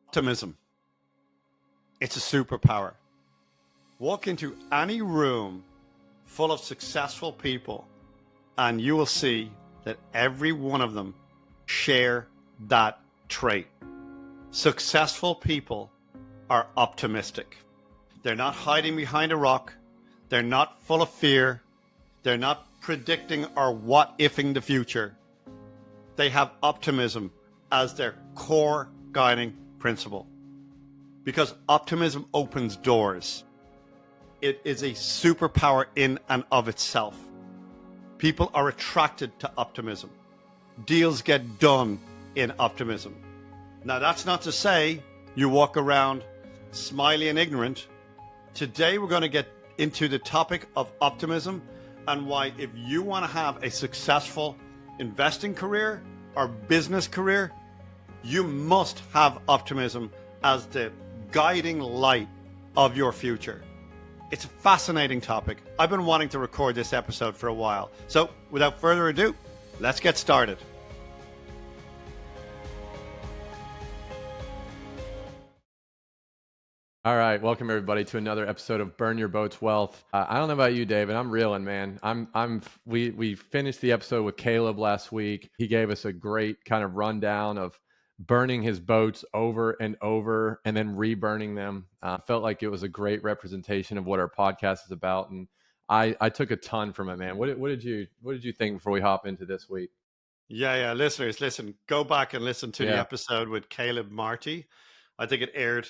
Optimism. It's a superpower. Walk into any room full of successful people, and you will see that every one of them share that trait. Successful people are optimistic. They're not hiding behind a rock. They're not full of fear. They're not predicting or what-ifing the future. They have optimism as their core guiding principle. Because optimism opens doors. It is a superpower in and of itself. People are attracted to optimism. Deals get done in optimism. Now, that's not to say you walk around smiley and ignorant. Today, we're going to get into the topic of optimism and why, if you want to have a successful investing career or business career, you must have optimism as the guiding light of your future. It's a fascinating topic. I've been wanting to record this episode for a while. So without further ado, let's get started. All right, welcome everybody to another episode of Burn Your Boat's Wealth. I don't know about you, David. I'm reeling, man. We finished the episode with Caleb last week. He gave us a great kind of rundown of burning his boats over and over and then reburning them. Felt like it was a great representation of what our podcast is about, and I took a ton from it, man. What did you think before we hop into this week? Yeah, listeners, listen, go back and listen to the Yeah. episode with Caleb Marty. I think it aired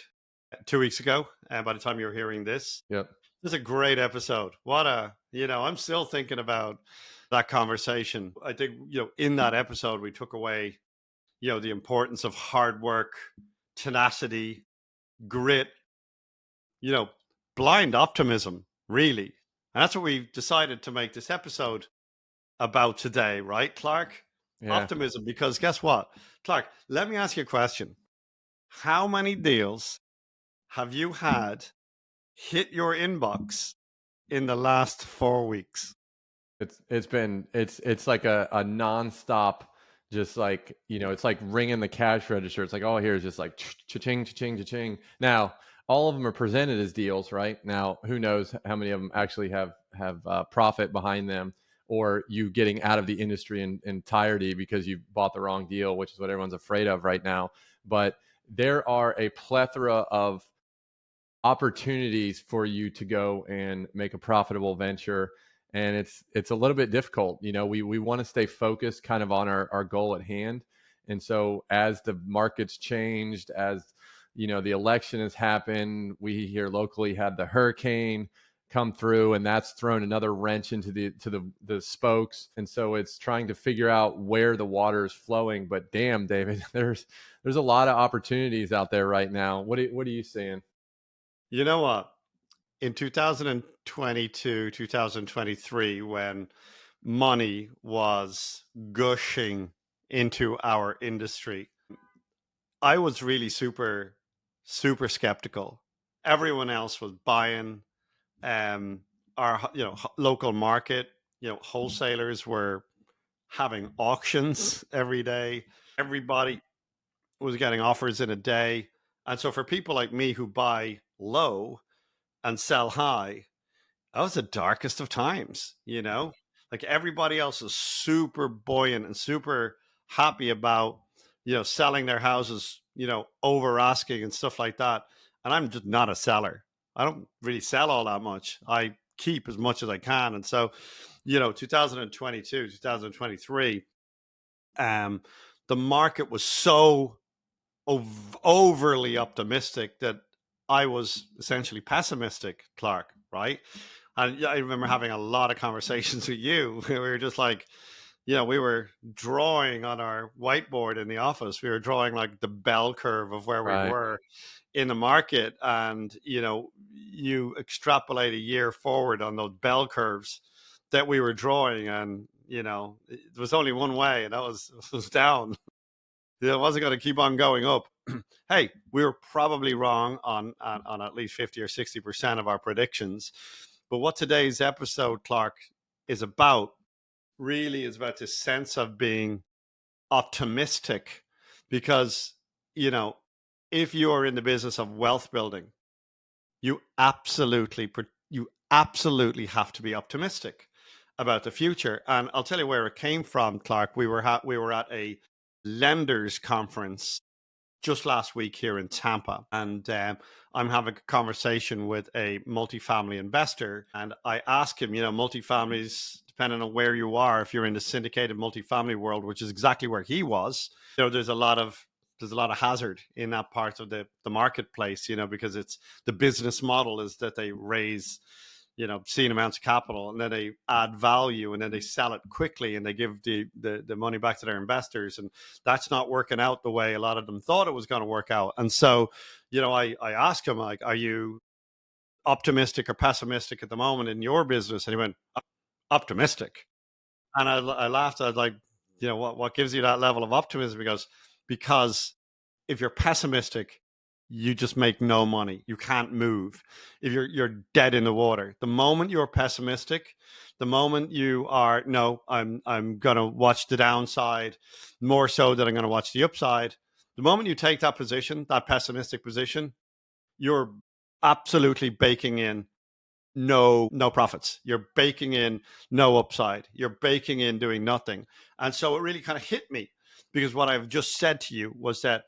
2 weeks ago, and by the time you're hearing this, Yep. it's a great episode. I'm still thinking about that conversation. I think, in that episode, we took away, the importance of hard work, tenacity, grit, blind optimism, really. And that's what we've decided to make this episode about today, right, Clark? Yeah. Optimism, because guess what? Clark, let me ask you a question. How many deals have you had hit your inbox in the last 4 weeks? It's like a nonstop, just like, it's like ringing the cash register. It's like, oh, here's just like cha-ching, cha-ching, cha-ching. Now, all of them are presented as deals, right? Now, who knows how many of them actually have profit behind them, or you getting out of the industry in entirety because you bought the wrong deal, which is what everyone's afraid of right now. But there are a plethora of opportunities for you to go and make a profitable venture, and it's a little bit difficult. We want to stay focused kind of on our goal at hand. And so as the markets changed, as the election has happened, we here locally had the hurricane come through, and that's thrown another wrench into the spokes. And so it's trying to figure out where the water is flowing. But damn, David, there's a lot of opportunities out there right now. What are you seeing? You know what? In 2022, 2023, when money was gushing into our industry, I was really super, super skeptical. Everyone else was buying. Our local market, wholesalers were having auctions every day. Everybody was getting offers in a day. And so for people like me who buy low and sell high, that was the darkest of times, like everybody else is super buoyant and super happy about, selling their houses, over asking and stuff like that. And I'm just not a seller. I don't really sell all that much. I keep as much as I can. And so, 2022, 2023, the market was so overly optimistic that I was essentially pessimistic, Clark, right? And I remember having a lot of conversations with you. We were just like, we were drawing on our whiteboard in the office. We were drawing like the bell curve of where we Right. were in the market. And, you extrapolate a year forward on those bell curves that we were drawing. And, there was only one way, and that was down. It wasn't going to keep on going up. Hey, we were probably wrong on at least 50 or 60% of our predictions. But what today's episode, Clark, is about really is about this sense of being optimistic, because, if you are in the business of wealth building, you absolutely have to be optimistic about the future. And I'll tell you where it came from, Clark. We were at a lenders conference just last week here in Tampa, and I'm having a conversation with a multifamily investor, and I ask him, multifamilies, depending on where you are, if you're in the syndicated multifamily world, which is exactly where he was, there's a lot of hazard in that part of the marketplace, because it's the business model is that they raise obscene amounts of capital, and then they add value, and then they sell it quickly, and they give the money back to their investors, and that's not working out the way a lot of them thought it was going to work out. And so, I asked him, like, are you optimistic or pessimistic at the moment in your business? And he went, optimistic. And I laughed. I was like, what gives you that level of optimism? Because if you're pessimistic, you just make no money. You can't move. If you're dead in the water. The moment you're pessimistic, the moment you are, no, I'm gonna watch the downside more so than I'm gonna watch the upside. The moment you take that position, that pessimistic position, you're absolutely baking in no profits. You're baking in no upside. You're baking in doing nothing. And so it really kind of hit me, because what I've just said to you was that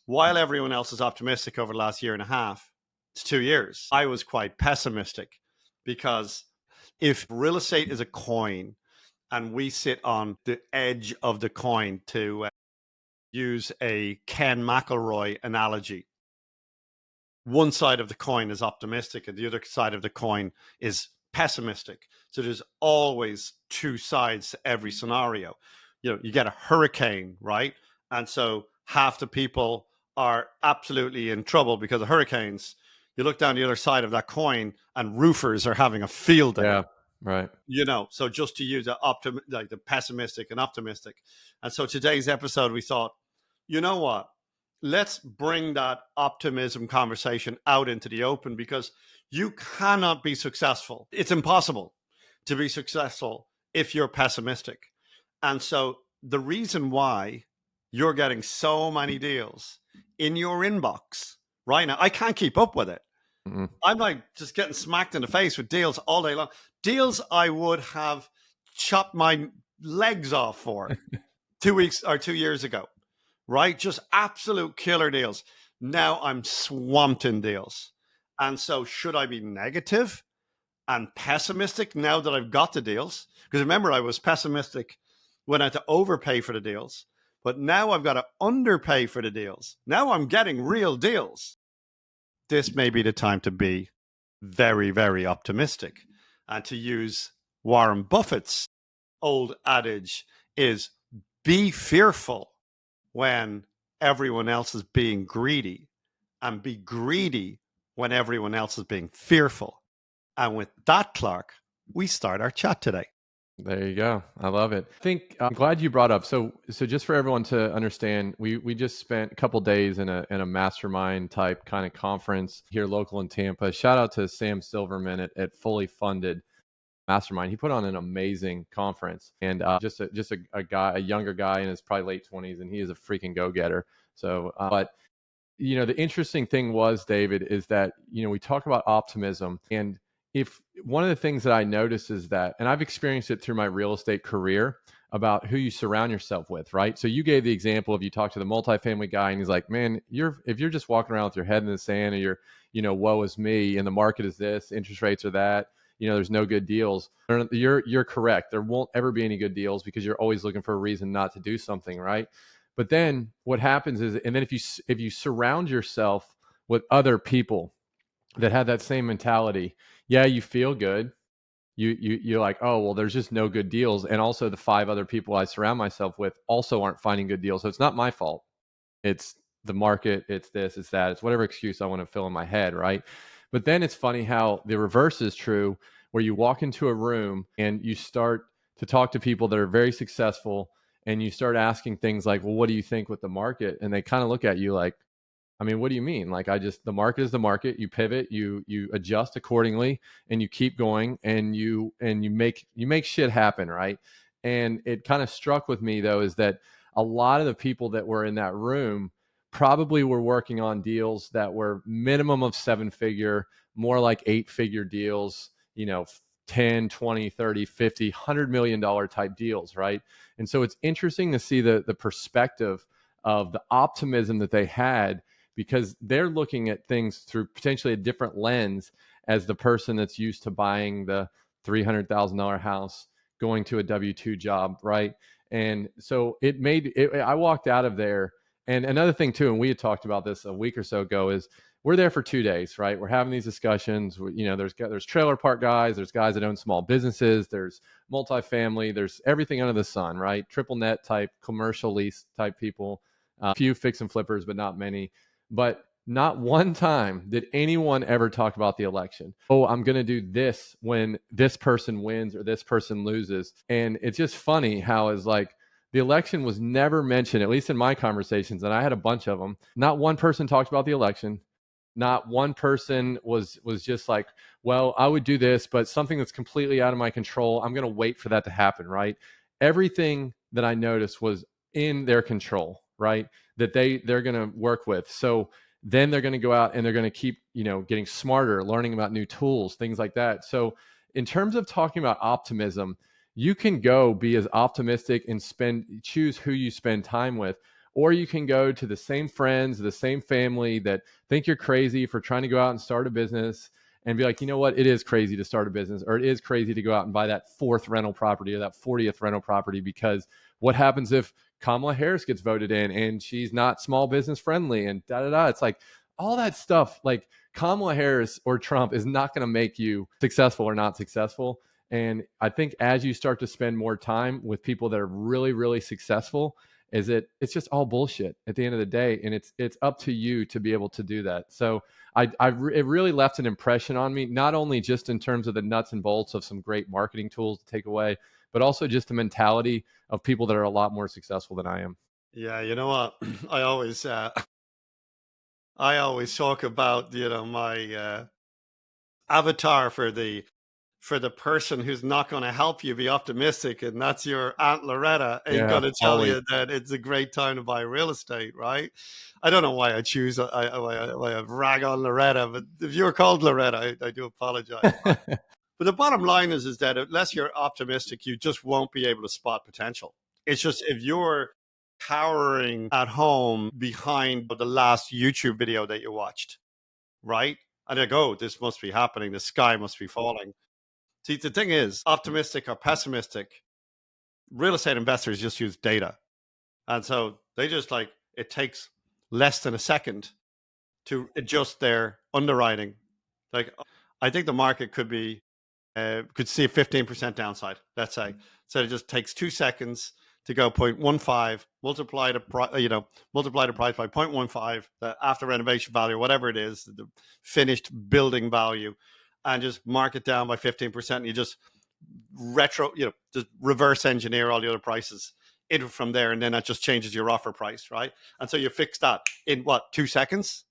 while everyone else is optimistic over the last year and a half to 2 years, I was quite pessimistic, because if real estate is a coin and we sit on the edge of the coin, to use a Ken McElroy analogy, one side of the coin is optimistic and the other side of the coin is pessimistic. So there's always two sides to every scenario. You get a hurricane, right? And so half the people are absolutely in trouble because of hurricanes. You look down the other side of that coin and roofers are having a field day. Yeah, right. So just to use like the pessimistic and optimistic. And so today's episode, we thought, you know what? Let's bring that optimism conversation out into the open, because you cannot be successful. It's impossible to be successful if you're pessimistic. And so the reason why you're getting so many deals in your inbox right now, I can't keep up with it. Mm-mm. I'm like just getting smacked in the face with deals all day long. Deals I would have chopped my legs off for 2 weeks or 2 years ago, right? Just absolute killer deals. Now I'm swamped in deals. And so should I be negative and pessimistic now that I've got the deals? Because remember, I was pessimistic when I had to overpay for the deals, but now I've got to underpay for the deals. Now I'm getting real deals. This may be the time to be very, very optimistic. And to use Warren Buffett's old adage, is be fearful when everyone else is being greedy, and be greedy when everyone else is being fearful. And with that, Clark, we start our chat today. There you go. I love it. I think I'm glad you brought up. So just for everyone to understand, we just spent a couple days in a mastermind type kind of conference here local in Tampa. Shout out to Sam Silverman at Fully Funded Mastermind. He put on an amazing conference, and just a guy, a younger guy in his probably late 20s, and he is a freaking go-getter. So, but the interesting thing was, David, is that we talk about optimism, and if one of the things that I notice is that, and I've experienced it through my real estate career, about who you surround yourself with, right? So you gave the example of, you talk to the multifamily guy and he's like, man, if you're just walking around with your head in the sand and you're, woe is me, and the market is this, interest rates are that, there's no good deals. You're correct. There won't ever be any good deals, because you're always looking for a reason not to do something, right? But then what happens is, and then if you surround yourself with other people that have that same mentality, yeah, you feel good. You're like, oh, well, there's just no good deals. And also the 5 other people I surround myself with also aren't finding good deals. So it's not my fault. It's the market, it's this, it's that, it's whatever excuse I want to fill in my head, right? But then it's funny how the reverse is true, where you walk into a room and you start to talk to people that are very successful, and you start asking things like, well, what do you think with the market? And they kind of look at you like, I mean, what do you mean? Like, the market is the market. You pivot, you adjust accordingly, and you keep going, and you make shit happen, right? And it kind of struck with me, though, is that a lot of the people that were in that room probably were working on deals that were minimum of 7-figure, more like 8-figure deals, 10, 20, 30, 50, $100 million type deals, right? And so it's interesting to see the perspective of the optimism that they had, because they're looking at things through potentially a different lens as the person that's used to buying the $300,000 house, going to a W-2 job, right? And so I walked out of there. And another thing too, and we had talked about this a week or so ago, is we're there for 2 days, right? We're having these discussions. There's trailer park guys, there's guys that own small businesses, there's multifamily, there's everything under the sun, right? Triple net type, commercial lease type people, a few fix and flippers, but not many. But not one time did anyone ever talk about the election. Oh, I'm going to do this when this person wins or this person loses. And it's just funny how it's like the election was never mentioned, at least in my conversations, and I had a bunch of them. Not one person talked about the election. Not one person was just like, well, I would do this, but something that's completely out of my control, I'm going to wait for that to happen, right? Everything that I noticed was in their control, right? That they're going to work with. So then they're going to go out and they're going to keep, getting smarter, learning about new tools, things like that. So in terms of talking about optimism, you can go be as optimistic and choose who you spend time with, or you can go to the same friends, the same family that think you're crazy for trying to go out and start a business, and be like, you know what, it is crazy to start a business, or it is crazy to go out and buy that 4th rental property or that 40th rental property, because what happens if Kamala Harris gets voted in and she's not small business friendly and da da da. It's like all that stuff, like Kamala Harris or Trump is not going to make you successful or not successful. And I think as you start to spend more time with people that are really, really successful, it's just all bullshit at the end of the day, and it's up to you to be able to do that. So it really left an impression on me, not only just in terms of the nuts and bolts of some great marketing tools to take away, but also just the mentality of people that are a lot more successful than I am. Yeah, you know what? I always I always talk about, my avatar for the person who's not going to help you be optimistic, and that's your Aunt Loretta ain't Yeah, going to tell always. you that it's a great time to buy real estate, right? I don't know why I choose why I rag on Loretta, but if you're called Loretta, I do apologize. But the bottom line is that unless you're optimistic, you just won't be able to spot potential. It's just if you're cowering at home behind the last YouTube video that you watched, right? And I go, oh, this must be happening. The sky must be falling. See, the thing is, optimistic or pessimistic, real estate investors just use data. And so they just like, it takes less than a second to adjust their underwriting. Like, I think the market could see a 15% downside, let's say. So it just takes 2 seconds to go 0.15, multiply the price by 0.15, the after renovation value, whatever it is, the finished building value, and just mark it down by 15%. And you just just reverse engineer all the other prices in from there. And then that just changes your offer price, right? And so you fix that in what, 2 seconds?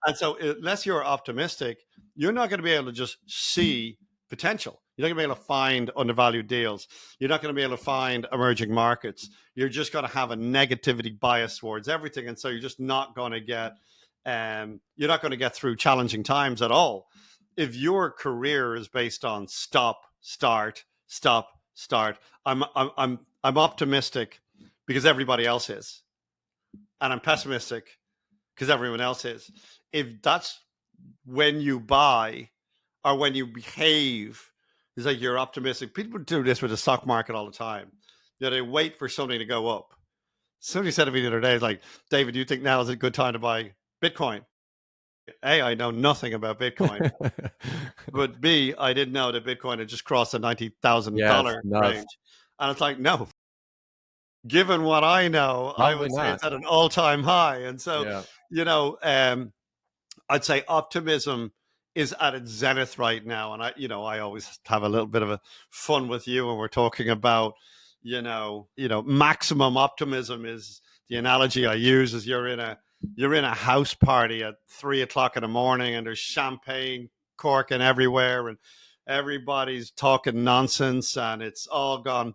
And so, unless you're optimistic, you're not going to be able to just see potential. You're not going to be able to find undervalued deals. You're not going to be able to find emerging markets. You're just going to have a negativity bias towards everything, and so you're just not going to get. You're not going to get through challenging times at all. If your career is based on stop, start, stop, start, I'm optimistic because everybody else is, and I'm pessimistic because everyone else is. If that's when you buy or when you behave, it's like you're optimistic. People do this with the stock market all the time. They wait for something to go up. Somebody said to me the other day, like, David, do you think now is a good time to buy Bitcoin? A, I know nothing about Bitcoin. But B, I didn't know that Bitcoin had just crossed the Yeah, it's $90,000 nuts. range. And it's like, no, given what I know, I Probably would say not. it's at an all-time high. And so, Yeah. you know, I'd say optimism is at its zenith right now. And I always have a little bit of a fun with you when we're talking about, maximum optimism is the analogy I use is you're in a house party at 3 o'clock in the morning and there's champagne corking everywhere and everybody's talking nonsense and it's all gone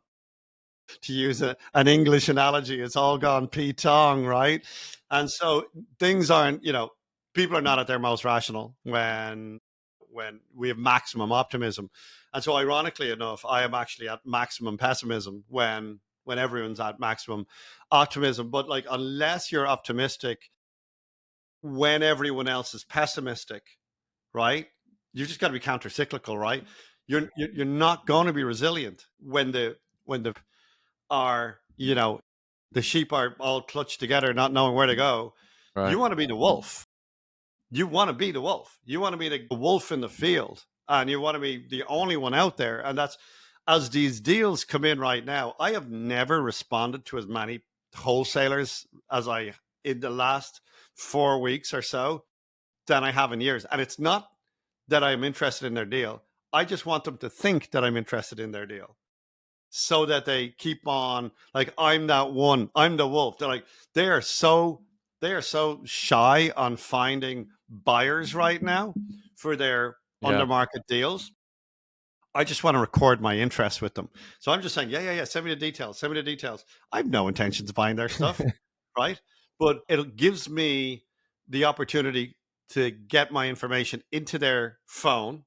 to use an English analogy, it's all gone P-tong, right? And so things aren't, people are not at their most rational when we have maximum optimism. And so ironically enough, I am actually at maximum pessimism when everyone's at maximum optimism. But like unless you're optimistic when everyone else is pessimistic, right? You just got to be countercyclical, right? You're not going to be resilient when the are the sheep are all clutched together, not knowing where to go. Right. You want to be the wolf. You want to be the wolf. You want to be the wolf in the field, and you want to be the only one out there. And that's as these deals come in right now. I have never responded to as many wholesalers as I in the last 4 weeks or so than I have in years. And it's not that I'm interested in their deal. I just want them to think that I'm interested in their deal so that they keep on like I'm that one, I'm the wolf. They're like they are so shy on finding buyers right now for their Yeah. under market deals. I just want to record my interest with them. So I'm just saying, yeah. Send me the details. Send me the details. I have no intentions of buying their stuff, right? But it gives me the opportunity to get my information into their phone,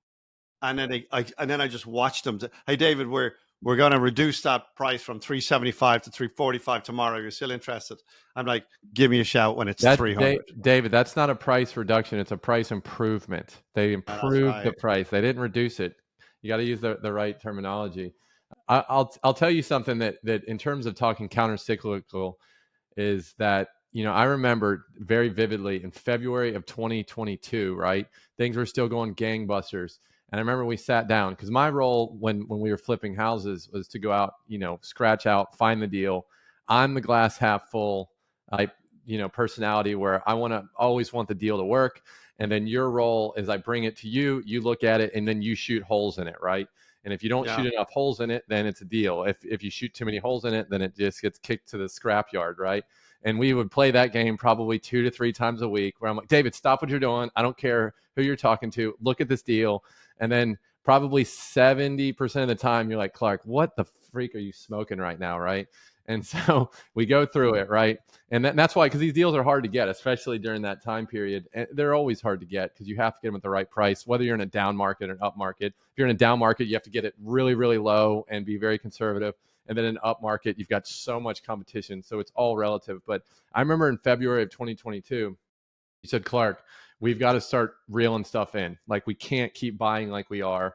and then I just watch them. Hey, David, we're going to reduce that price from 375 to 345 tomorrow. You're still interested? I'm like, give me a shout when it's That's 300. David, that's not a price reduction, it's a price improvement. They That's improved the right. price. They didn't reduce it. You got to use the right terminology. I'll tell you something that in terms of talking countercyclical is that I remember very vividly in February of 2022, right? Things were still going gangbusters. And I remember we sat down because my role when we were flipping houses was to go out, scratch out, find the deal. I'm the glass half full type, personality where I always want the deal to work. And then your role is I bring it to you, you look at it, and then you shoot holes in it, right? And if you don't Yeah. shoot enough holes in it, then it's a deal. If you shoot too many holes in it, then it just gets kicked to the scrapyard, right? And we would play that game probably 2 to 3 times a week where I'm like, David, stop what you're doing. I don't care who you're talking to. Look at this deal. And then probably 70% of the time, you're like, Clark, what the freak are you smoking right now, right? And so we go through it, right? And that's why, because these deals are hard to get, especially during that time period. And they're always hard to get because you have to get them at the right price, whether you're in a down market or an up market. If you're in a down market, you have to get it really, really low and be very conservative. And then in up market, you've got so much competition. So it's all relative. But I remember in February of 2022, you said, Clark, we've got to start reeling stuff in. Like we can't keep buying like we are.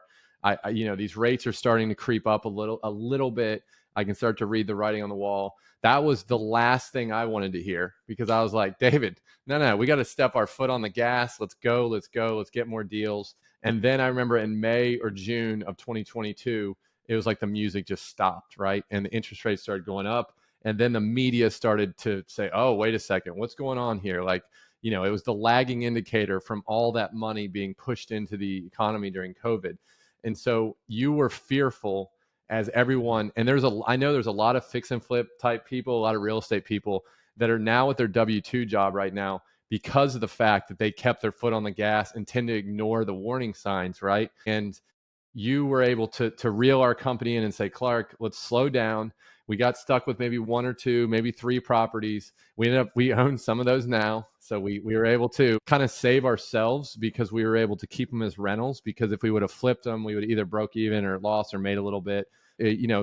These rates are starting to creep up a little bit. I can start to read the writing on the wall. That was the last thing I wanted to hear because I was like, David, no, we got to step our foot on the gas. Let's go, let's get more deals. And then I remember in May or June of 2022, it was like the music just stopped, right? And the interest rates started going up. And then the media started to say, oh, wait a second, what's going on here? Like, it was the lagging indicator from all that money being pushed into the economy during COVID. And so you were fearful as everyone, and I know there's a lot of fix and flip type people, a lot of real estate people that are now at their W-2 job right now because of the fact that they kept their foot on the gas and tend to ignore the warning signs, right? And you were able to reel our company in and say, Clark, let's slow down. We got stuck with maybe one or two, maybe three properties. We own some of those now. So we were able to kind of save ourselves because we were able to keep them as rentals, because if we would have flipped them, we would either broke even or lost or made a little bit.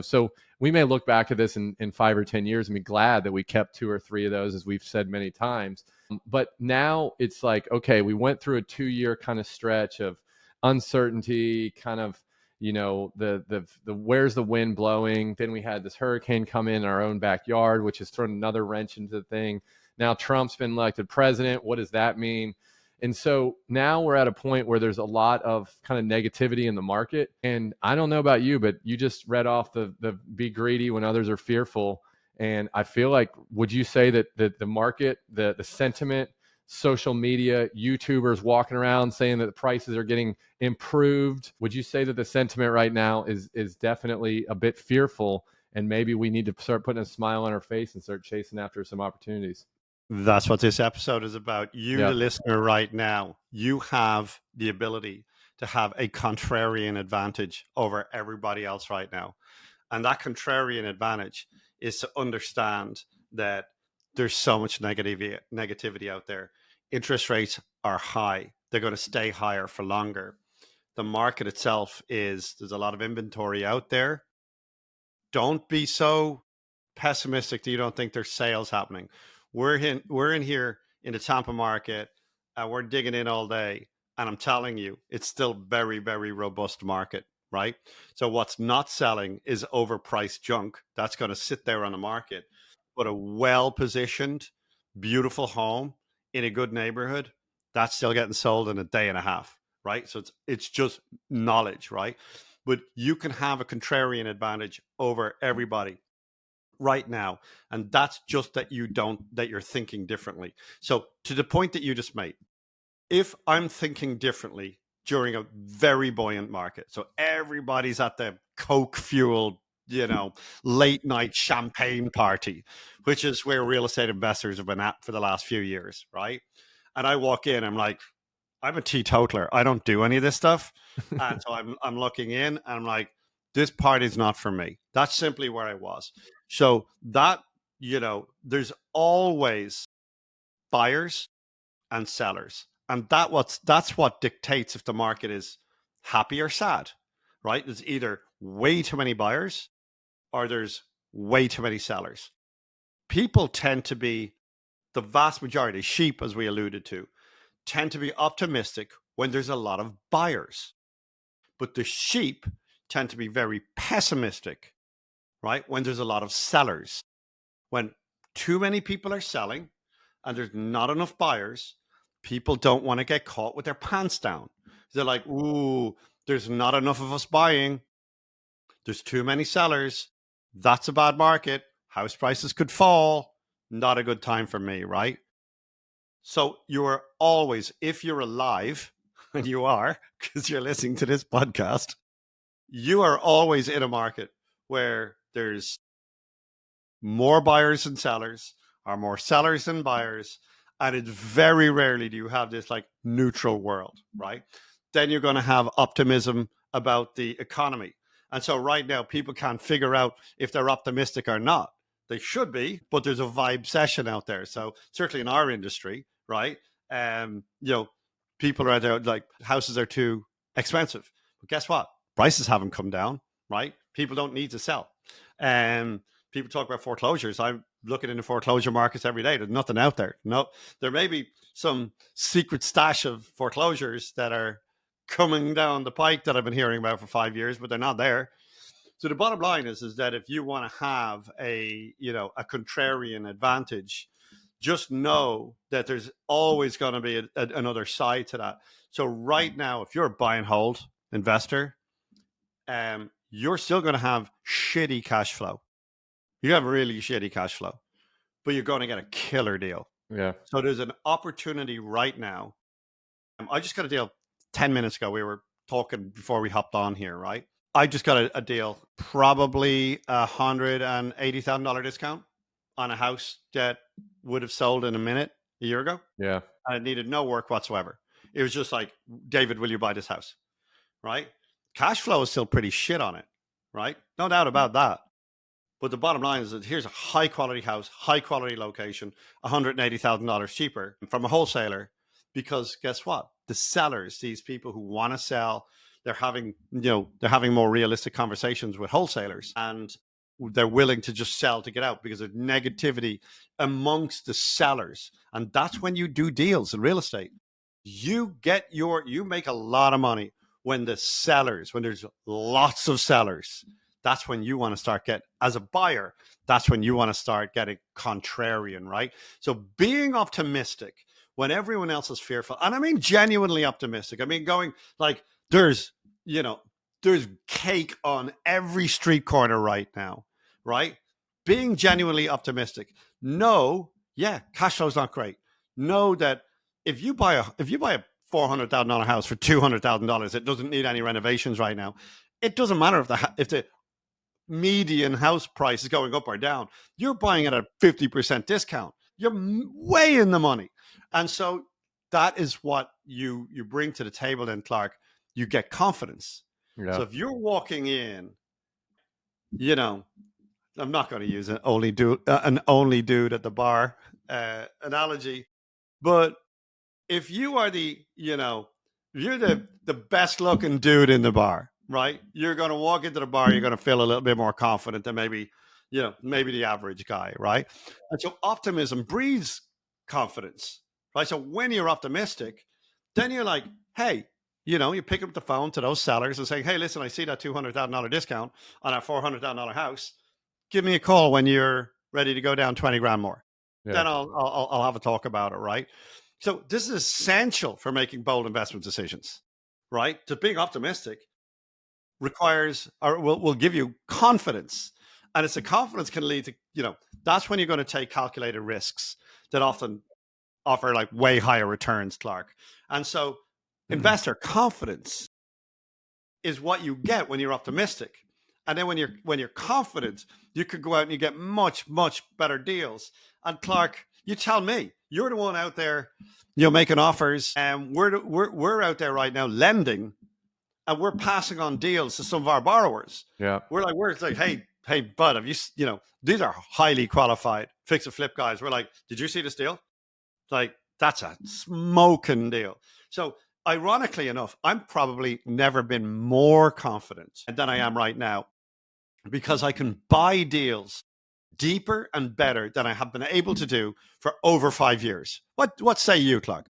So we may look back at this in 5 or 10 years and be glad that we kept two or three of those, as we've said many times. But now it's like, okay, we went through a 2-year kind of stretch of uncertainty, kind of, the where's the wind blowing. Then we had this hurricane come in our own backyard, which has thrown another wrench into the thing. Now Trump's been elected president. What does that mean? And so now we're at a point where there's a lot of kind of negativity in the market. And I don't know about you, but you just read off the be greedy when others are fearful. And I feel like, would you say that the market, the sentiment, social media, YouTubers walking around saying that the prices are getting improved, would you say that the sentiment right now is definitely a bit fearful, and maybe we need to start putting a smile on our face and start chasing after some opportunities? That's what this episode is about. You, Yeah. the listener, right now, you have the ability to have a contrarian advantage over everybody else right now. And that contrarian advantage is to understand that there's so much negativity out there. Interest rates are high. They're going to stay higher for longer. The market itself there's a lot of inventory out there. Don't be so pessimistic that you don't think there's sales happening. We're in here in the Tampa market, and we're digging in all day. And I'm telling you, it's still very, very robust market, right? So what's not selling is overpriced junk that's going to sit there on the market. But a well-positioned, beautiful home in a good neighborhood, that's still getting sold in a day and a half, right? So it's just knowledge, right? But you can have a contrarian advantage over everybody right now, and that's just that you're thinking differently. So to the point that you just made, if I'm thinking differently during a very buoyant market, so everybody's at the coke fueled, late night champagne party, which is where real estate investors have been at for the last few years, right? And I walk in, I'm like, I'm a teetotaler. I don't do any of this stuff. And so I'm looking in and I'm like, this party's not for me. That's simply where I was. So that, there's always buyers and sellers. And that's what dictates if the market is happy or sad, right? There's either way too many buyers or there's way too many sellers. People tend to be, the vast majority, sheep, as we alluded to, tend to be optimistic when there's a lot of buyers. But the sheep tend to be very pessimistic, right? When there's a lot of sellers. When too many people are selling and there's not enough buyers, people don't want to get caught with their pants down. They're like, ooh, there's not enough of us buying. There's too many sellers. That's a bad market. House prices could fall. Not a good time for me, right? So you are always, if you're alive, and you are, because you're listening to this podcast, you are always in a market where there's more buyers than sellers, or more sellers than buyers. And it's very rarely do you have this like neutral world, right? Then you're going to have optimism about the economy. And so right now, people can't figure out if they're optimistic or not. They should be, but there's a vibe session out there. So certainly in our industry, right? People are out there like houses are too expensive. But guess what? Prices haven't come down, right? People don't need to sell. And people talk about foreclosures. I'm looking into foreclosure markets every day. There's nothing out there. No, there may be some secret stash of foreclosures that are coming down the pike that I've been hearing about for 5 years, but they're not there. So the bottom line is that if you want to have a contrarian advantage, just know that there's always going to be another side to that. So right now, if you're a buy and hold investor, you're still going to have shitty cash flow. You have really shitty cash flow, but you're going to get a killer deal. Yeah. So there's an opportunity right now. I just got a deal 10 minutes ago. We were talking before we hopped on here, right? I just got a deal, probably $180,000 discount on a house that would have sold in a minute a year ago. Yeah. And it needed no work whatsoever. It was just like, David, will you buy this house? Right? Cash flow is still pretty shit on it, right? No doubt about that. But the bottom line is that here's a high quality house, high quality location, $180,000 cheaper from a wholesaler. Because guess what? The sellers, these people who want to sell, they're having more realistic conversations with wholesalers, and they're willing to just sell to get out because of negativity amongst the sellers. And that's when you do deals in real estate. You make a lot of money when there's lots of sellers. That's when you want to start as a buyer, that's when you want to start getting contrarian, right? So being optimistic when everyone else is fearful, and I mean genuinely optimistic. I mean going like there's cake on every street corner right now, right? Being genuinely optimistic. No, yeah, cash flow's not great. Know that if you buy a $400,000 house for $200,000, it doesn't need any renovations right now. It doesn't matter if the median house price is going up or down. You're buying it at a 50% discount. You're way in the money. And so that is what you bring to the table then, Clark. You get confidence. Yeah. So if you're walking in you know, I'm not going to use an only dude at the bar analogy, but if you are you're the best looking dude in the bar, right? You're going to walk into the bar, you're going to feel a little bit more confident than maybe the average guy, right? And so optimism breeds confidence, right? So when you're optimistic, then you're like, hey, you pick up the phone to those sellers and say, hey, listen, I see that $200,000 discount on a $400,000 house. Give me a call when you're ready to go down 20 grand more. Yeah. Then I'll have a talk about it, right? So this is essential for making bold investment decisions, right? To being optimistic requires or will give you confidence. And it's a confidence can lead to, that's when you're going to take calculated risks that often offer like way higher returns, Clark. And so investor confidence is what you get when you're optimistic. And then when you're confident, you could go out and you get much, much better deals. And Clark, you tell me, you're the one out there, making offers, and we're out there right now lending, and we're passing on deals to some of our borrowers. Yeah. We're like, hey, bud, have these are highly qualified fix and flip guys. We're like, did you see this deal? Like, that's a smoking deal. So ironically enough, I'm probably never been more confident than I am right now because I can buy deals deeper and better than I have been able to do for over 5 years. What say you, Clark?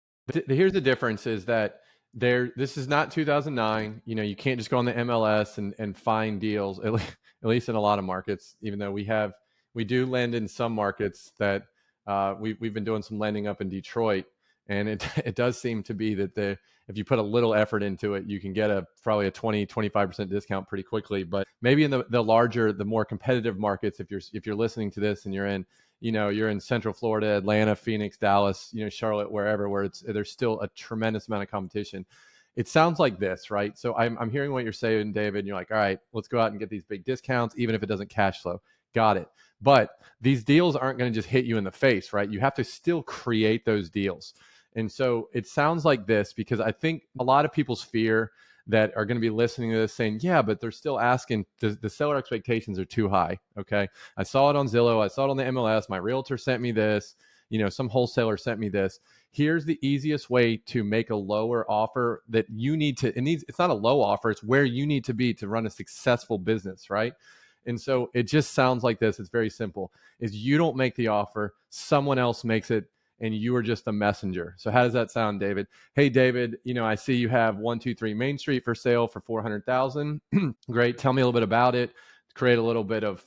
Here's the difference is that this is not 2009. You can't just go on the MLS and find deals, at least in a lot of markets, even though we do lend in some markets that we've been doing some lending up in Detroit. And it does seem to be that if you put a little effort into it, you can get probably a 20-25% discount pretty quickly. But maybe in the larger, the more competitive markets, if you're listening to this and you're in Central Florida, Atlanta, Phoenix, Dallas, Charlotte, wherever, where there's still a tremendous amount of competition. It sounds like this, right? So I'm hearing what you're saying, David, and you're like, all right, let's go out and get these big discounts, even if it doesn't cash flow. Got it. But these deals aren't going to just hit you in the face, right? You have to still create those deals. And so it sounds like this because I think a lot of people's fear that are going to be listening to this saying, yeah, but they're still asking, the seller expectations are too high. Okay. I saw it on Zillow. I saw it on the MLS. My realtor sent me this. Some wholesaler sent me this. Here's the easiest way to make a lower offer that you need to, it's not a low offer. It's where you need to be to run a successful business, right? And so it just sounds like this. It's very simple. Is you don't make the offer, someone else makes it, and you are just a messenger. So how does that sound, David? Hey, David, I see you have 123 Main Street for sale for 400,000. Great. Tell me a little bit about it. Create a little bit of,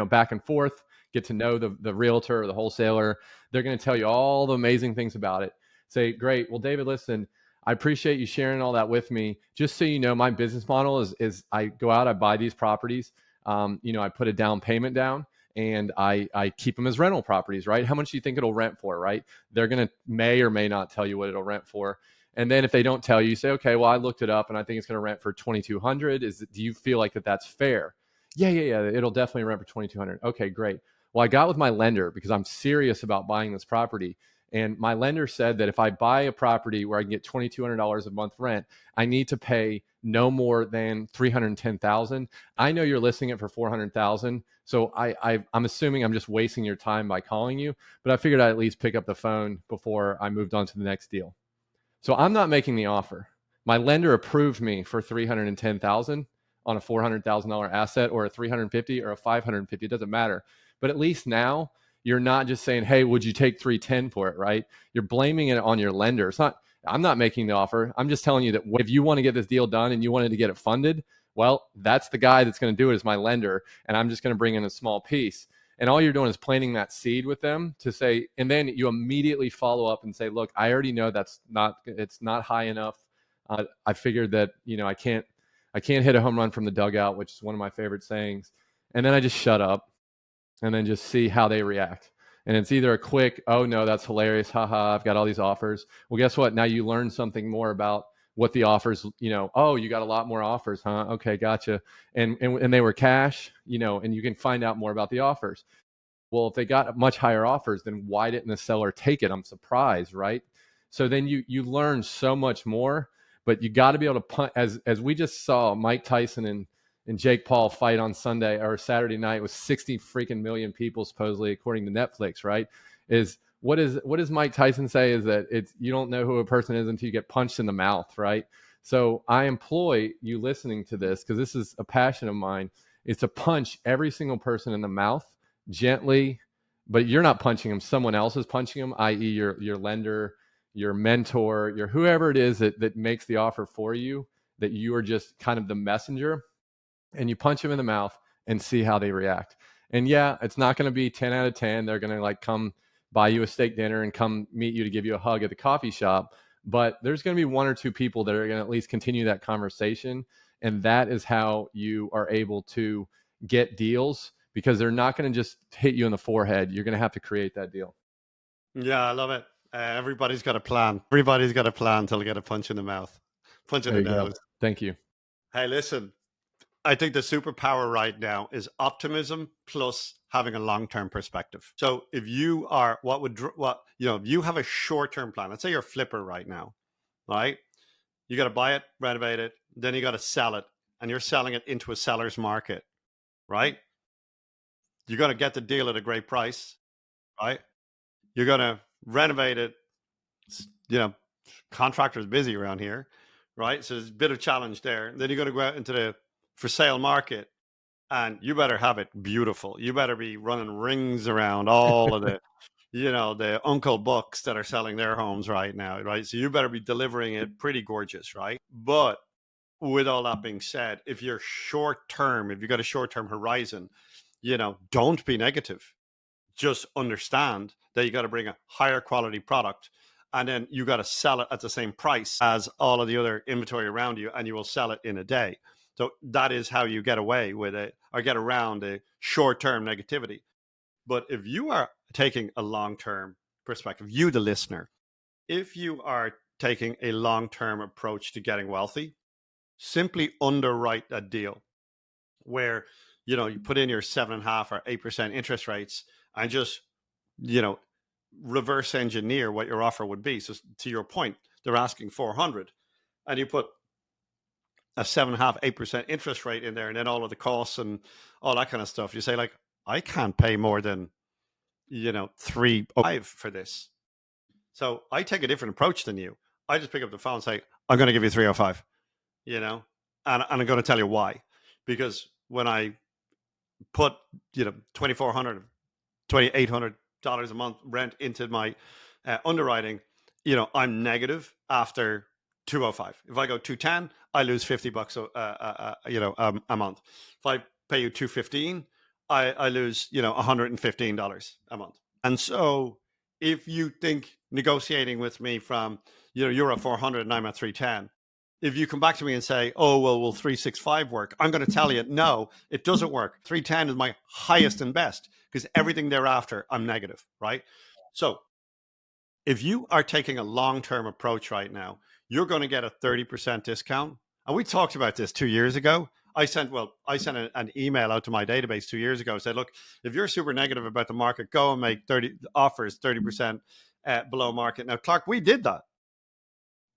back and forth. Get to know the realtor or the wholesaler. They're going to tell you all the amazing things about it. Say, great. Well, David, listen, I appreciate you sharing all that with me. Just so you know, my business model is I go out, I buy these properties. I put a down payment down and I keep them as rental properties, right? How much do you think it'll rent for, right? They're going to may or may not tell you what it'll rent for. And then if they don't tell you, you say, okay, well, I looked it up and I think it's going to rent for 2,200. Do you feel like that's fair? Yeah. It'll definitely rent for 2,200. Okay, great. Well, I got with my lender because I'm serious about buying this property. And my lender said that if I buy a property where I can get $2,200 a month rent, I need to pay no more than $310,000. I know you're listing it for $400,000, so I'm assuming I'm just wasting your time by calling you. But I figured I'd at least pick up the phone before I moved on to the next deal. So I'm not making the offer. My lender approved me for $310,000 on a $400,000 asset, or a 350 or a 550. It doesn't matter. But at least now you're not just saying, hey, would you take 310 for it, right? You're blaming it on your lender. It's not, I'm not making the offer. I'm just telling you that if you want to get this deal done and you wanted to get it funded, well, that's the guy that's going to do it, is my lender. And I'm just going to bring in a small piece. And all you're doing is planting that seed with them to say, and then you immediately follow up and say, look, I already know it's not high enough. I figured that, I can't hit a home run from the dugout, which is one of my favorite sayings. And then I just shut up and then just see how they react. And it's either a quick, oh no, that's hilarious. Haha, I've got all these offers. Well, guess what? Now you learn something more about what the offers, oh, you got a lot more offers, huh? Okay, gotcha. And they were cash, and you can find out more about the offers. Well, if they got much higher offers, then why didn't the seller take it? I'm surprised, right? So then you learn so much more, but you got to be able to punt, as we just saw Mike Tyson and Jake Paul fight on Sunday or Saturday night with 60 freaking million people, supposedly, according to Netflix, right? Is what does Mike Tyson say is that it's you don't know who a person is until you get punched in the mouth, right? So I employ you listening to this, because this is a passion of mine, is to punch every single person in the mouth gently, but you're not punching them. Someone else is punching them, i.e. your lender, your mentor, your whoever it is that makes the offer for you, that you are just kind of the messenger, and you punch them in the mouth and see how they react. And yeah, it's not going to be 10 out of 10. They're going to like come buy you a steak dinner and come meet you to give you a hug at the coffee shop. But there's going to be one or two people that are going to at least continue that conversation. And that is how you are able to get deals, because they're not going to just hit you in the forehead. You're going to have to create that deal. Yeah, I love it. Everybody's got a plan. Everybody's got a plan till they get a punch in the mouth, punch in There the you go. nose. Thank you. Hey, listen, I think the superpower right now is optimism plus having a long-term perspective. So if you are if you have a short-term plan, let's say you're a flipper right now, right? You got to buy it, renovate it, then you got to sell it, and you're selling it into a seller's market, right? You're going to get the deal at a great price, right? You're going to renovate it. You know, contractors busy around here, right? So there's a bit of challenge there. Then you're going to go out into the for sale market, and you better have it beautiful. You better be running rings around all of the, the Uncle Bucks that are selling their homes right now, right? So you better be delivering it pretty gorgeous, right? But with all that being said, if you're short term, if you've got a short term horizon, don't be negative. Just understand that you got to bring a higher quality product, and then you got to sell it at the same price as all of the other inventory around you, and you will sell it in a day. So that is how you get away with it, or get around the short-term negativity. But if you are taking a long-term perspective, you, the listener, if you are taking a long-term approach to getting wealthy, simply underwrite a deal where you put in your 7.5 or 8% interest rates, and just reverse engineer what your offer would be. So to your point, they're asking 400, and you put a 7.5, 8% interest rate in there, and then all of the costs and all that kind of stuff. You say, like, I can't pay more than 3.5 for this. So I take a different approach than you. I just pick up the phone and say, I'm going to give you 305, and I'm going to tell you why. Because when I put $2,400, $2,800 a month rent into my underwriting, I'm negative after 205. If I go 210, I lose $50 a month. If I pay you 215, I lose $115 a month. And so if you think negotiating with me from you're at 400 and I'm at 310, if you come back to me and say, oh, well, will 365 work? I'm going to tell you, no, it doesn't work. 310 is my highest and best, because everything thereafter, I'm negative, right? So if you are taking a long-term approach right now, you're going to get a 30% discount. And we talked about this 2 years ago. I sent an email out to my database 2 years ago. Said, look, if you're super negative about the market, go and make 30% below market. Now, Clark, we did that.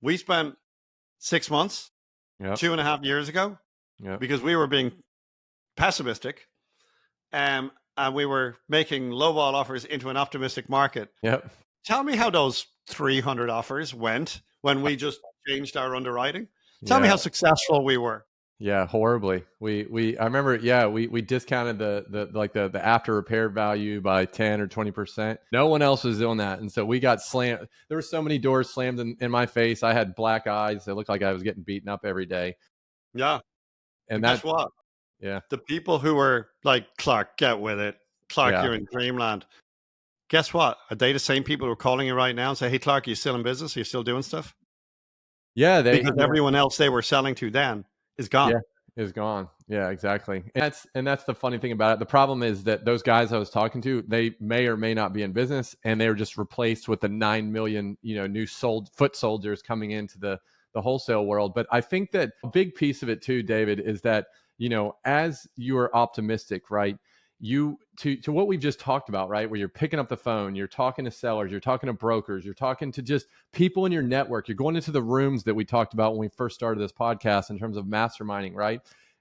We spent 6 months, Yep. 2.5 years ago, because we were being pessimistic, and we were making lowball offers into an optimistic market. Yep. Tell me how those 300 offers went when we just changed our underwriting. Tell me how successful we were. Yeah, horribly. I remember, we discounted the after repair value by 10 or 20%. No one else was doing that. And so we got slammed. There were so many doors slammed in my face. I had black eyes. It looked like I was getting beaten up every day. Yeah. And guess what? Yeah. The people who were like, Clark, get with it. Clark, you're in dreamland. Guess what? Are they the same people who are calling you right now and say, hey, Clark, are you still in business? Are you still doing stuff? Yeah. Because everyone else they were selling to then is gone. Yeah, is gone. Yeah, exactly. And that's the funny thing about it. The problem is that those guys I was talking to, they may or may not be in business, and they were just replaced with the 9 million, new foot soldiers coming into the wholesale world. But I think that a big piece of it too, David, is that, as you are optimistic, right? You to what we've just talked about, right? Where you're picking up the phone, you're talking to sellers, you're talking to brokers, you're talking to just people in your network, you're going into the rooms that we talked about when we first started this podcast in terms of masterminding, right?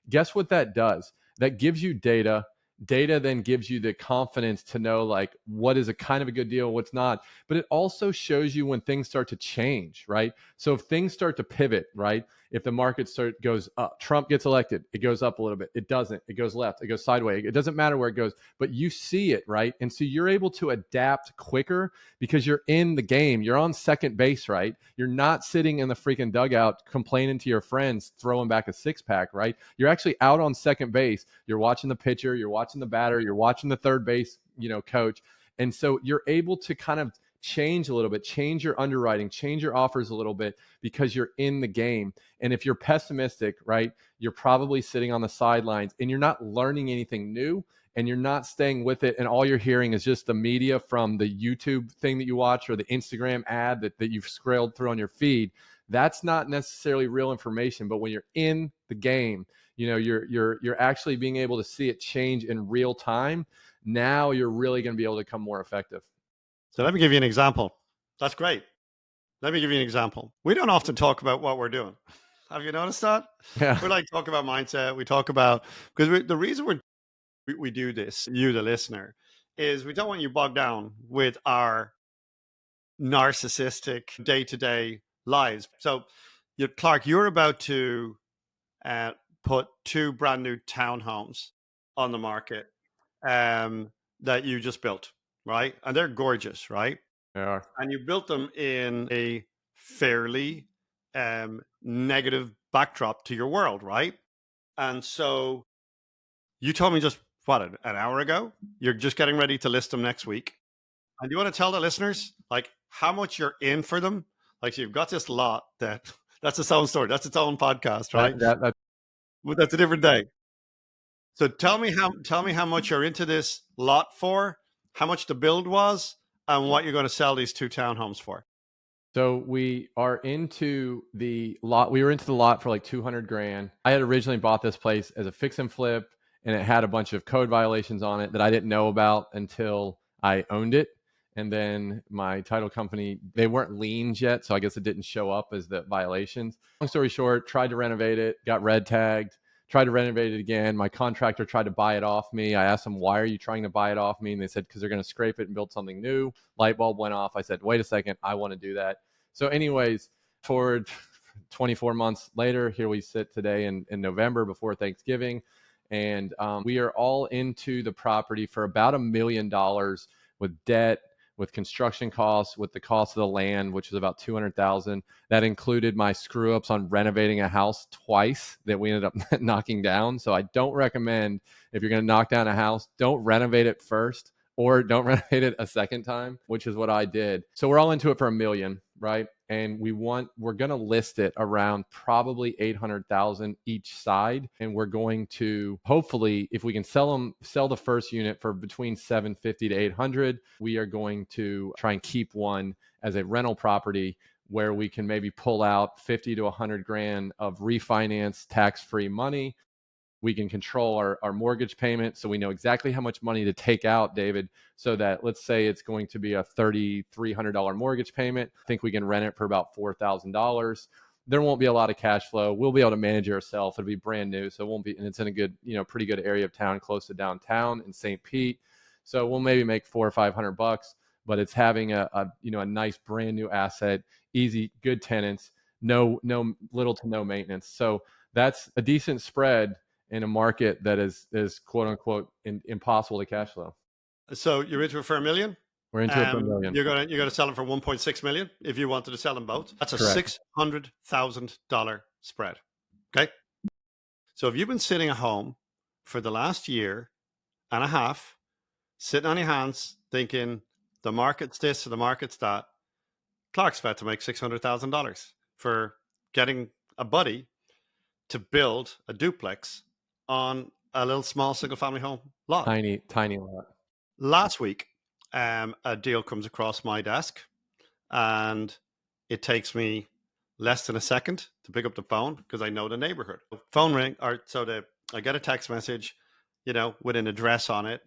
Guess what that does? That gives you data. Data then gives you the confidence to know like what is a kind of a good deal, what's not. But it also shows you when things start to change, right? So if things start to pivot, right? If the market goes up, Trump gets elected, it goes up a little bit. It doesn't. It goes left. It goes sideways. It doesn't matter where it goes, but you see it, right? And so you're able to adapt quicker because you're in the game. You're on second base, right? You're not sitting in the freaking dugout complaining to your friends, throwing back a six pack, right? You're actually out on second base. You're watching the pitcher, you're watching the batter, you're watching the third base, coach. And so you're able to kind of change a little bit, change your underwriting, change your offers a little bit because you're in the game. And if you're pessimistic, right, you're probably sitting on the sidelines and you're not learning anything new and you're not staying with it. And all you're hearing is just the media from the YouTube thing that you watch or the Instagram ad that you've scrolled through on your feed. That's not necessarily real information. But when you're in the game, you're actually being able to see it change in real time. Now you're really going to be able to become more effective. So let me give you an example. That's great. Let me give you an example. We don't often talk about what we're doing. Have you noticed that? Yeah. We like talk about mindset. We talk about, because the reason we do this, you the listener, is we don't want you bogged down with our narcissistic day-to-day lives. So, Clark, you're about to put two brand new townhomes on the market that you just built, right? And they're gorgeous, right? They are. And you built them in a fairly negative backdrop to your world, right? And so you told me just what, an hour ago, you're just getting ready to list them next week. And you want to tell the listeners like how much you're in for them? Like, so you've got this lot that's its own story. That's its own podcast, right? That Well, that's a different day. So tell me how much you're into this lot for, how much the build was, and what you're going to sell these two townhomes for. So we are into the lot. We were into the lot for like 200 grand. I had originally bought this place as a fix and flip, and it had a bunch of code violations on it that I didn't know about until I owned it. And then my title company, they weren't liens yet, so I guess it didn't show up as the violations. Long story short, tried to renovate it, got red tagged, tried to renovate it again. My contractor tried to buy it off me. I asked them, why are you trying to buy it off me? And they said, because they're going to scrape it and build something new. Light bulb went off. I said, wait a second, I want to do that. So anyways, forward 24 months later, here we sit today in November before Thanksgiving. And we are all into the property for about $1 million with debt, with construction costs, with the cost of the land, which is about 200,000. That included my screw ups on renovating a house twice that we ended up knocking down. So I don't recommend, if you're going to knock down a house, don't renovate it first or don't renovate it a second time, which is what I did. So we're all into it for $1 million, right? And we're going to list it around probably 800,000 each side. And we're going to, hopefully, if we can sell the first unit for between 750 to 800, we are going to try and keep one as a rental property where we can maybe pull out 50 to 100 grand of refinance tax-free money. We can control our mortgage payment, so we know exactly how much money to take out, David, so that, let's say it's going to be a $3,300 mortgage payment. I think we can rent it for about $4,000. There won't be a lot of cash flow. We'll be able to manage it ourselves. It'll be brand new, so it won't be, and it's in a good, pretty good area of town, close to downtown in St. Pete. So we'll maybe make $400 or $500, but it's having a nice brand new asset, easy, good tenants, no little to no maintenance. So that's a decent spread in a market that is quote unquote impossible to cash flow. So you're into it for $1 million. We're into it for $1 million. You're gonna sell them for 1.6 million if you wanted to sell them both. That's a Correct. $600,000 spread. Okay. So if you've been sitting at home for the last year and a half, sitting on your hands, thinking the market's this or the market's that, Clark's about to make $600,000 for getting a buddy to build a duplex on a little small single family home lot. Tiny lot. Last week, a deal comes across my desk, and it takes me less than a second to pick up the phone because I know the neighborhood. Phone ring, I get a text message, with an address on it,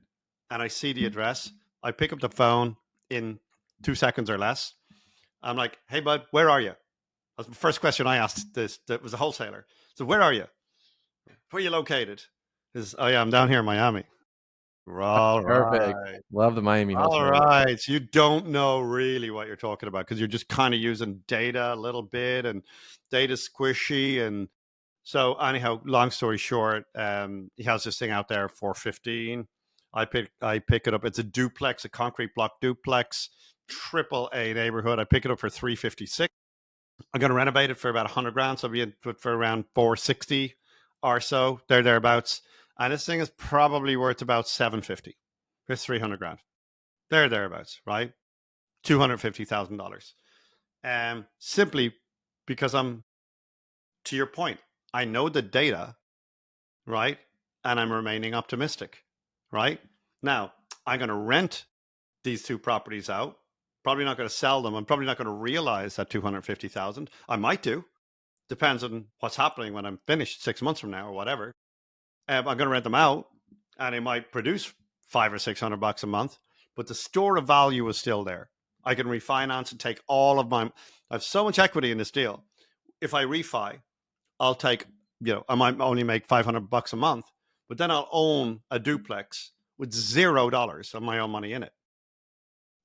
and I see the address. I pick up the phone in 2 seconds or less. I'm like, "Hey, bud, where are you?" That's the first question I asked. That was a wholesaler. So, where are you? Where are you located? Oh yeah, I'm down here in Miami. All Perfect. right. Love the Miami All wholesale. right. So you don't know really what you're talking about because you're just kind of using data a little bit, and data squishy. And so anyhow, long story short, he has this thing out there for 15. I pick it up. It's a duplex, a concrete block duplex, triple A neighborhood. I pick it up for 356. I'm going to renovate it for about 100 grand. So I'll be in for around 460 or so, thereabouts. And this thing is probably worth about 750 for 300 grand. Thereabouts, right? $250,000. Simply because to your point, I know the data, right? And I'm remaining optimistic, right? Now, I'm going to rent these two properties out. Probably not going to sell them. I'm probably not going to realize that 250,000. I might do. Depends on what's happening when I'm finished 6 months from now or whatever. I'm going to rent them out, and it might produce $500 or $600 a month, but the store of value is still there. I can refinance and take all of my. I have so much equity in this deal. If I refi, I'll take. I might only make $500 a month, but then I'll own a duplex with $0 of my own money in it.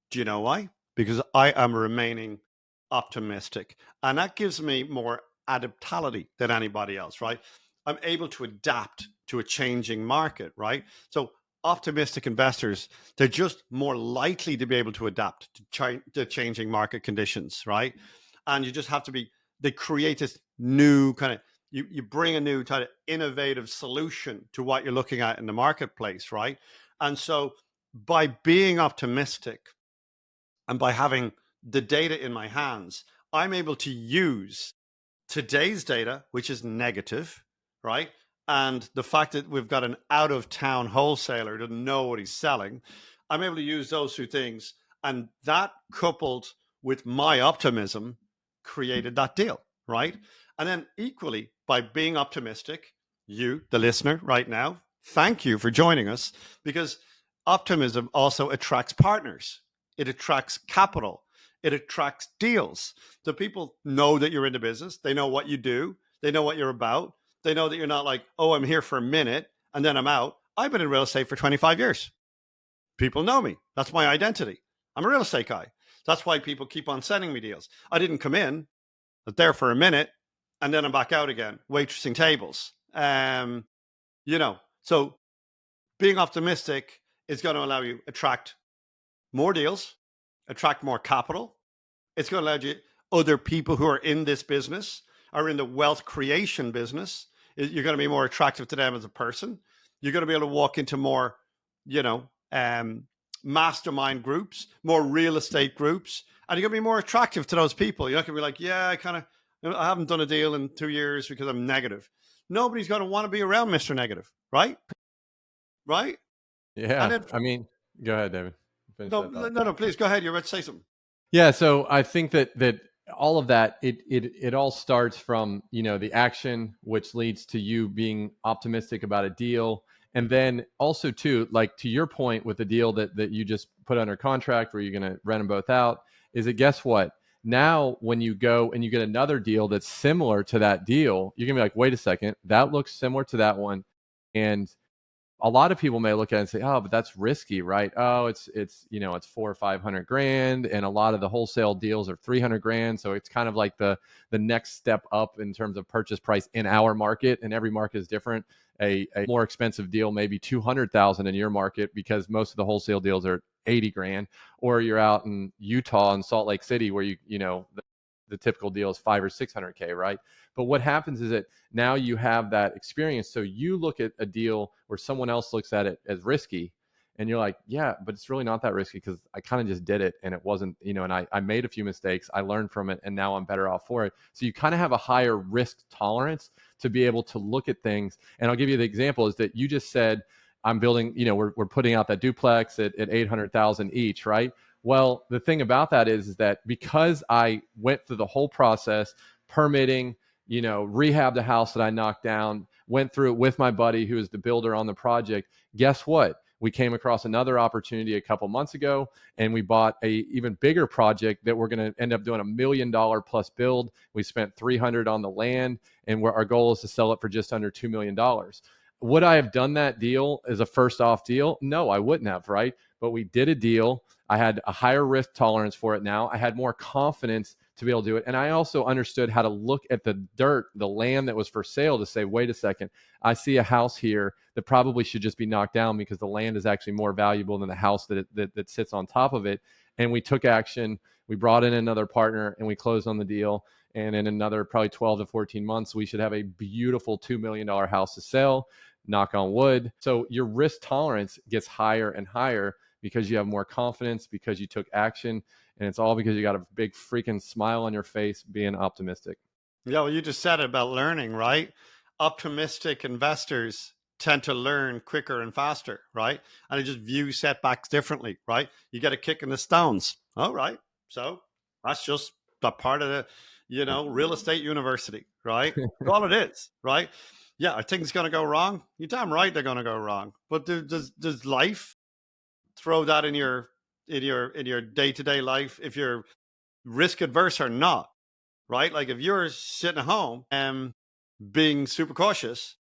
Do you know why? Because I am remaining optimistic. And that gives me more adaptability than anybody else, right? I'm able to adapt to a changing market, right? So optimistic investors, they're just more likely to be able to adapt to changing market conditions, right? And you just have to they create this new kind of, you bring a new kind of innovative solution to what you're looking at in the marketplace, right? And so by being optimistic, and by having the data in my hands, I'm able to use today's data, which is negative, right? And the fact that we've got an out of town wholesaler who doesn't know what he's selling, I'm able to use those two things. And that coupled with my optimism created that deal, right? And then equally, by being optimistic, you, the listener, right now, thank you for joining us, because optimism also attracts partners, it attracts capital, it attracts deals. So people know that you're in the business. They know what you do. They know what you're about. They know that you're not like, oh, I'm here for a minute and then I'm out. I've been in real estate for 25 years. People know me. That's my identity. I'm a real estate guy. That's why people keep on sending me deals. I didn't come in, I was there for a minute, and then I'm back out again, waitressing tables. So being optimistic is going to allow you attract more deals, attract more capital. It's going to allow you other people who are in this business, are in the wealth creation business. You're going to be more attractive to them as a person. You're going to be able to walk into more, you know, mastermind groups, more real estate groups, and you're going to be more attractive to those people. You're not going to be like, yeah, I haven't done a deal in 2 years because I'm negative. Nobody's going to want to be around Mr. Negative, right? Right? And Yeah. then, I mean, go ahead, David. Finish no, that thought. no, no, please go ahead. You're about to say something. Yeah, so I think that all of that it all starts from the action, which leads to you being optimistic about a deal, and then also too, like to your point with the deal that you just put under contract, where you're going to rent them both out, is that guess what? Now, when you go and you get another deal that's similar to that deal, you're gonna be like, wait a second, that looks similar to that one, and a lot of people may look at it and say, "Oh, but that's risky, right? Oh, it's 400 or 500 grand, and a lot of the wholesale deals are 300 grand, so it's kind of like the next step up in terms of purchase price in our market, and every market is different. A more expensive deal may be 200,000 in your market because most of the wholesale deals are 80 grand, or you're out in Utah and Salt Lake City where the typical deal is 500 or 600K, right? But what happens is that now you have that experience. So you look at a deal where someone else looks at it as risky, and you're like, yeah, but it's really not that risky because I kind of just did it and it wasn't, and I made a few mistakes. I learned from it and now I'm better off for it. So you kind of have a higher risk tolerance to be able to look at things. And I'll give you the example is that you just said, I'm building, we're putting out that duplex at 800,000 each, right? Well, the thing about that is that because I went through the whole process, permitting, rehab the house that I knocked down, went through it with my buddy who is the builder on the project. Guess what? We came across another opportunity a couple months ago, and we bought a even bigger project that we're going to end up doing $1 million plus build. We spent 300 on the land, and our goal is to sell it for just under $2 million. Would I have done that deal as a first off deal? No, I wouldn't have, right? But we did a deal. I had a higher risk tolerance for it now. I had more confidence to be able to do it. And I also understood how to look at the dirt, the land that was for sale, to say, wait a second, I see a house here that probably should just be knocked down because the land is actually more valuable than the house that sits on top of it. And we took action. We brought in another partner and we closed on the deal. And in another probably 12 to 14 months, we should have a beautiful $2 million house to sell, knock on wood. So your risk tolerance gets higher and higher because you have more confidence, because you took action. And it's all because you got a big freaking smile on your face being optimistic. Yeah, well, you just said it about learning, right? Optimistic investors tend to learn quicker and faster, right? And they just view setbacks differently, right? You get a kick in the stones. All right. So that's just a part of the, real estate university, right? That's all it is, right? Yeah, are things going to go wrong? You're damn right they're going to go wrong. But does life throw that in your day-to-day life if you're risk adverse or not? Right? Like if you're sitting at home and being super cautious,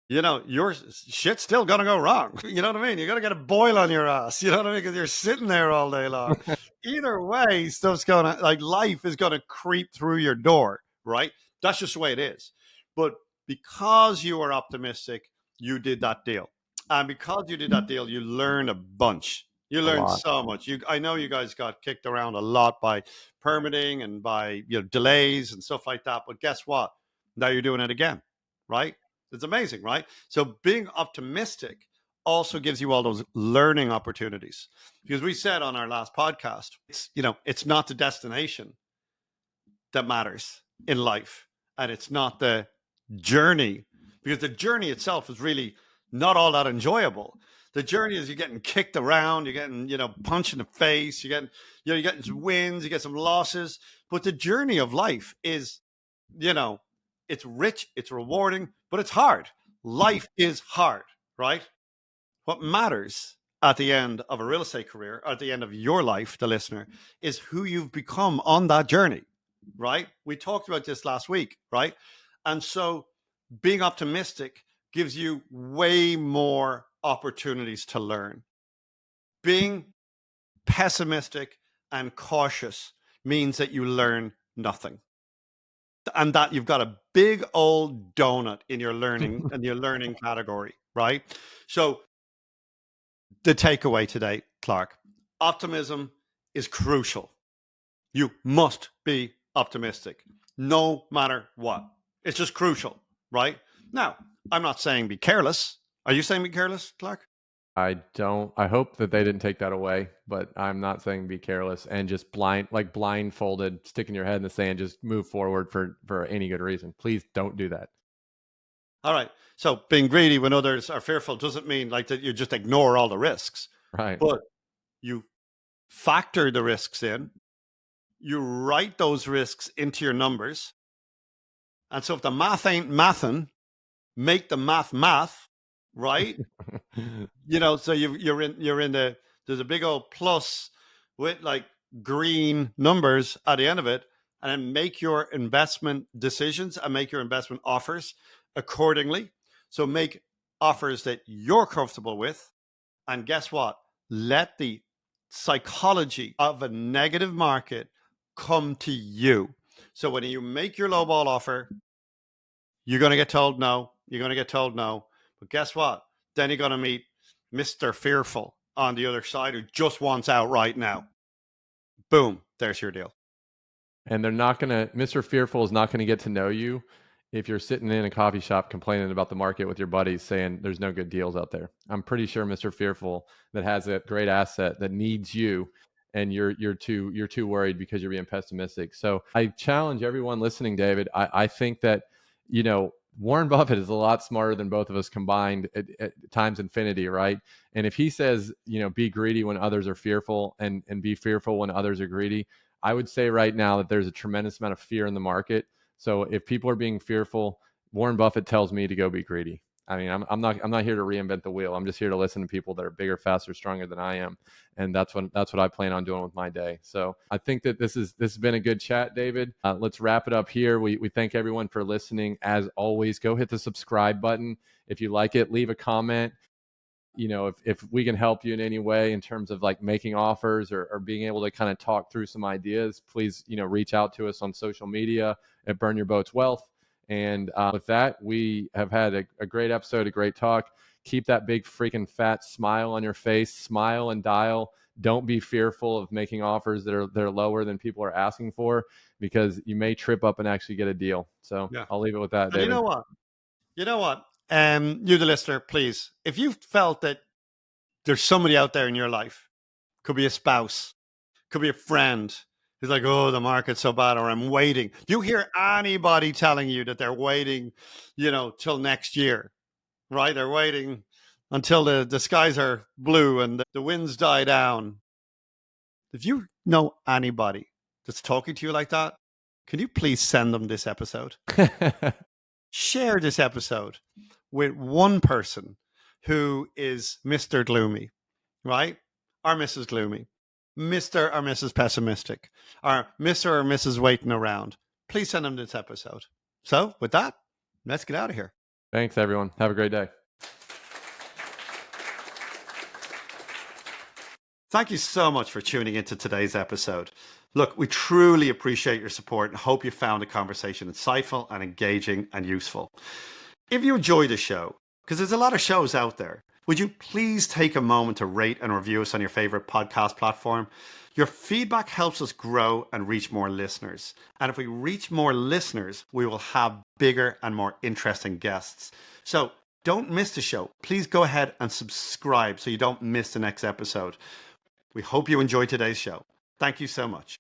your shit's still gonna go wrong. You know what I mean? You're gonna get a boil on your ass. You know what I mean? Because you're sitting there all day long. Either way, stuff's gonna life is gonna creep through your door, right? That's just the way it is. But because you are optimistic, you did that deal. And because you did that deal, you learn a bunch. You A learn lot. so much. I know you guys got kicked around a lot by permitting and by delays and stuff like that. But guess what? Now you're doing it again, right? It's amazing, right? So being optimistic also gives you all those learning opportunities. Because we said on our last podcast, it's not the destination that matters in life, and it's not the journey, because the journey itself is really not all that enjoyable. The journey is you're getting kicked around, you're getting punched in the face, you're getting some wins, you get some losses, but the journey of life is you know it's rich, it's rewarding, but it's hard. Life is hard, right? What matters at the end of a real estate career, or at the end of your life, the listener, is who you've become on that journey, right? We talked about this last week, right? And so being optimistic gives you way more opportunities to learn. Being pessimistic and cautious means that you learn nothing. And that you've got a big old donut in your learning category, right? So the takeaway today, Clark, optimism is crucial. You must be optimistic no matter what. It's just crucial, right? Now, I'm not saying be careless. Are you saying be careless, Clark? I hope that they didn't take that away, but I'm not saying be careless and just blindfolded, sticking your head in the sand, just move forward for any good reason. Please don't do that. All right. So being greedy when others are fearful doesn't mean like that you just ignore all the risks, Right. but you factor the risks in, you write those risks into your numbers. And so if the math ain't mathin', make the math, right? So you're in there's a big old plus with like green numbers at the end of it, and then make your investment decisions and make your investment offers accordingly. So make offers that you're comfortable with, and guess what? Let the psychology of a negative market come to you. So when you make your lowball offer, you're going to get told no. You're going to get told no. But guess what? Then you're going to meet Mr. Fearful on the other side who just wants out right now. Boom. There's your deal. And Mr. Fearful is not going to get to know you if you're sitting in a coffee shop complaining about the market with your buddies saying there's no good deals out there. I'm pretty sure Mr. Fearful that has a great asset that needs you, and you're too worried because you're being pessimistic. So I challenge everyone listening, David. I think that, Warren Buffett is a lot smarter than both of us combined at times infinity, right? And if he says, be greedy when others are fearful and be fearful when others are greedy, I would say right now that there's a tremendous amount of fear in the market. So if people are being fearful, Warren Buffett tells me to go be greedy. I mean, I'm not here to reinvent the wheel. I'm just here to listen to people that are bigger, faster, stronger than I am, and that's what I plan on doing with my day. So I think that this has been a good chat, David. Let's wrap it up here. We thank everyone for listening. As always, go hit the subscribe button if you like it. Leave a comment. If we can help you in any way in terms of like making offers or being able to kind of talk through some ideas, please, reach out to us on social media at Burn Your Boats Wealth. And with that, we have had a great episode, a great talk. Keep that big freaking fat smile on your face, smile and dial. Don't be fearful of making offers that are lower than people are asking for, because you may trip up and actually get a deal. So Yeah. I'll leave it with that, And David. you know what? You, the listener, please, if you felt that there's somebody out there in your life, could be a spouse, could be a friend, who's like, oh, the market's so bad, or I'm waiting. You hear anybody telling you that they're waiting, till next year, right? They're waiting until the skies are blue and the winds die down. If you know anybody that's talking to you like that, can you please send them this episode? Share this episode with one person who is Mr. Gloomy, right? Or Mrs. Gloomy, Mr. or Mrs. Pessimistic, or Mr. or Mrs. Waiting Around. Please send them this episode. So, with that, let's get out of here. Thanks, everyone. Have a great day. Thank you so much for tuning into today's episode. Look, we truly appreciate your support and hope you found the conversation insightful and engaging and useful. If you enjoy the show, because there's a lot of shows out there, would you please take a moment to rate and review us on your favorite podcast platform? Your feedback helps us grow and reach more listeners. And if we reach more listeners, we will have bigger and more interesting guests. So don't miss the show. Please go ahead and subscribe so you don't miss the next episode. We hope you enjoyed today's show. Thank you so much.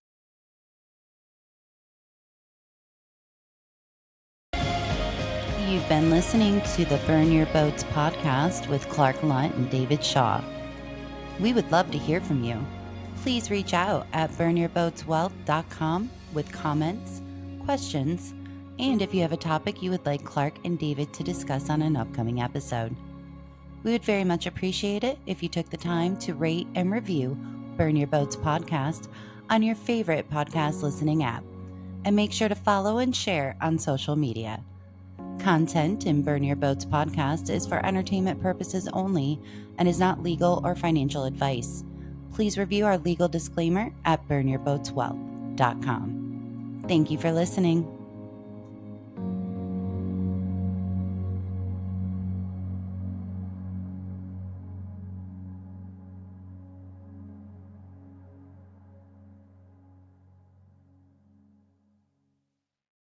You've been listening to the Burn Your Boats podcast with Clark Lunt and David Shaw. We would love to hear from you. Please reach out at burnyourboatswealth.com with comments, questions, and if you have a topic you would like Clark and David to discuss on an upcoming episode. We would very much appreciate it if you took the time to rate and review Burn Your Boats podcast on your favorite podcast listening app, and make sure to follow and share on social media. Content in Burn Your Boats podcast is for entertainment purposes only and is not legal or financial advice. Please review our legal disclaimer at burnyourboatswealth.com. Thank you for listening.